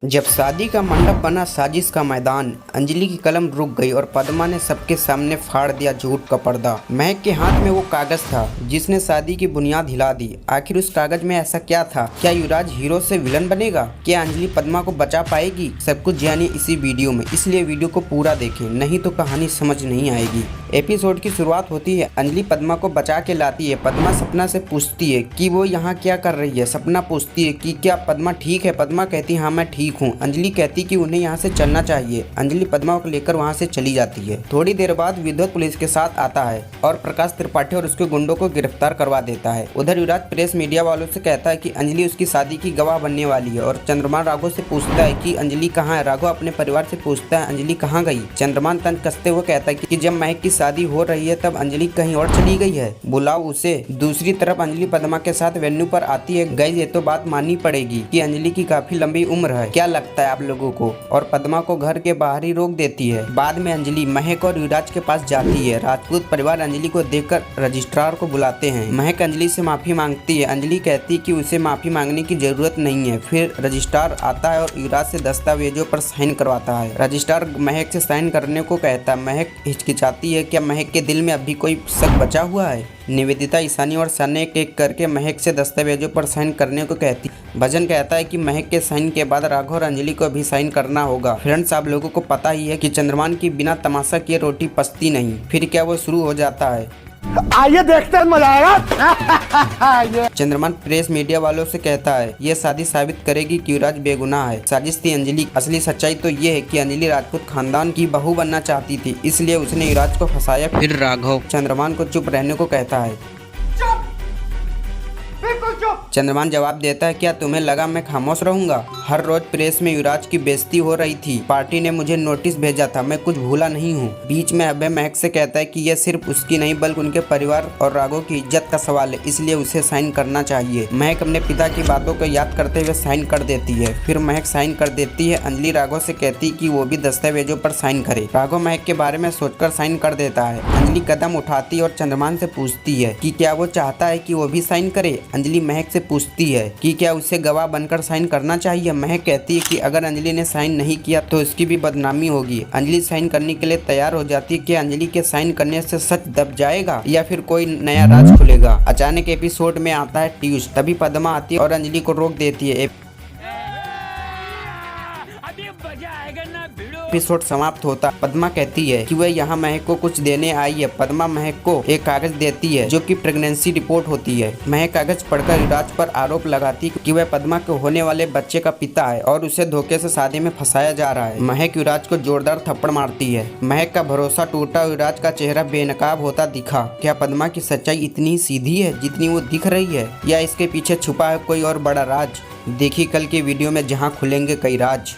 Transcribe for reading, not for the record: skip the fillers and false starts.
जब शादी का मंडप बना साजिश का मैदान, अंजलि की कलम रुक गई और पद्मा ने सबके सामने फाड़ दिया झूठ का पर्दा। महक के हाथ में वो कागज था जिसने शादी की बुनियाद हिला दी। आखिर उस कागज में ऐसा क्या था? क्या युवराज हीरो से विलन बनेगा? क्या अंजलि पद्मा को बचा पाएगी? सब कुछ जानिए इसी वीडियो में, इसलिए वीडियो को पूरा देखें, नहीं तो कहानी समझ नहीं आएगी। एपिसोड की शुरुआत होती है, अंजलि पद्मा को बचा के लाती है। पद्मा सपना से पूछती है कि वो यहाँ क्या कर रही है। सपना पूछती है कि क्या पद्मा ठीक है? पद्मा कहती हाँ मैं ठीक हूँ। अंजलि कहती कि उन्हें यहाँ से चलना चाहिए। अंजलि पद्मा को लेकर वहाँ से चली जाती है। थोड़ी देर बाद विद्युत पुलिस के साथ आता है और प्रकाश त्रिपाठी और उसके गुंडों को गिरफ्तार करवा देता है। उधर युवराज प्रेस मीडिया वालों से कहता है कि अंजलि उसकी शादी की गवाह बनने वाली है और चंद्रमान राघव से पूछता है कि अंजलि कहाँ है। राघव अपने परिवार से पूछता है अंजलि कहाँ गई। चंद्रमान तंज कसते हुए कहता है कि जब महक की शादी हो रही है तब अंजलि कहीं और चली गई है, बुलाओ उसे। दूसरी तरफ अंजलि पद्मा के साथ वेन्यू पर आती है। गाइस ये तो बात माननी पड़ेगी कि अंजलि की काफी लंबी उम्र है। क्या लगता है आप लोगों को? और पद्मा को घर के बाहर ही रोक देती है। बाद में अंजलि महक और युवराज के पास जाती है। राजपूत परिवार अंजलि को देखकर रजिस्ट्रार को बुलाते हैं। महक अंजलि से माफी मांगती है। अंजलि कहती है कि उसे माफी मांगने की जरूरत नहीं है। फिर रजिस्ट्रार आता है और युवराज से दस्तावेजों पर साइन करवाता है। रजिस्ट्रार महक से साइन करने को कहता है। महक हिचकिचाती है। क्या महक के दिल में अभी कोई शक बचा हुआ है? निवेदिता, ईशानी और सन्या एक एक करके महक से दस्तावेजों पर साइन करने को कहती। भजन कहता है कि महक के साइन के बाद राघव और अंजलि को भी साइन करना होगा। फ्रेंड्स, आप लोगों को पता ही है कि चंद्रमान की बिना तमाशा किए रोटी पचती नहीं। फिर क्या वो शुरू हो जाता है। आइए देखते हैं, मजा आएगा। चंद्रमान प्रेस मीडिया वालों से कहता है ये शादी साबित करेगी कि युवराज बेगुनाह है। साजिश थी अंजलि। असली सच्चाई तो ये है कि अंजलि राजपूत खानदान की बहू बनना चाहती थी, इसलिए उसने युवराज को फंसाया। फिर राघव चंद्रमान को चुप रहने को कहता है। चंद्रमान जवाब देता है क्या तुम्हें लगा मैं खामोश रहूंगा? हर रोज प्रेस में युवराज की बेइज्जती हो रही थी। पार्टी ने मुझे नोटिस भेजा था, मैं कुछ भूला नहीं हूँ। बीच में अभय महक से कहता है कि यह सिर्फ उसकी नहीं बल्कि उनके परिवार और राघव की इज्जत का सवाल है, इसलिए उसे साइन करना चाहिए। महक अपने पिता की बातों को याद करते हुए साइन कर देती है। फिर महक साइन कर देती है। अंजलि राघव से कहती कि वो भी दस्तावेजों पर साइन करे। राघव महक के बारे में सोचकर साइन कर देता है। अंजलि कदम उठाती और चंद्रमान से पूछती है कि क्या वो चाहता है कि वो भी साइन करे। अंजलि महक से पूछती है कि क्या उसे गवाह बनकर साइन करना चाहिए। महक कहती है कि अगर अंजलि ने साइन नहीं किया तो उसकी भी बदनामी होगी। अंजलि साइन करने के लिए तैयार हो जाती है कि अंजलि के साइन करने से सच दब जाएगा या फिर कोई नया राज खुलेगा। अचानक एपिसोड में आता है ट्विस्ट। तभी पद्मा आती है और अंजलि को रोक देती है। एपिसोड समाप्त होता। पद्मा कहती है कि वह यहाँ महक को कुछ देने आई है। पद्मा महक को एक कागज देती है जो कि प्रेगनेंसी रिपोर्ट होती है। महक कागज पढ़कर युवराज पर आरोप लगाती कि वह पद्मा के होने वाले बच्चे का पिता है और उसे धोखे से शादी में फंसाया जा रहा है। महक युवराज को जोरदार थप्पड़ मारती है। महक का भरोसा टूटा। युवराज का चेहरा बेनकाब होता दिखा। क्या पद्मा की सच्चाई इतनी सीधी है जितनी वो दिख रही है, या इसके पीछे छुपा है कोई और बड़ा राज? देखिए कल के वीडियो में, जहाँ खुलेंगे कई राज।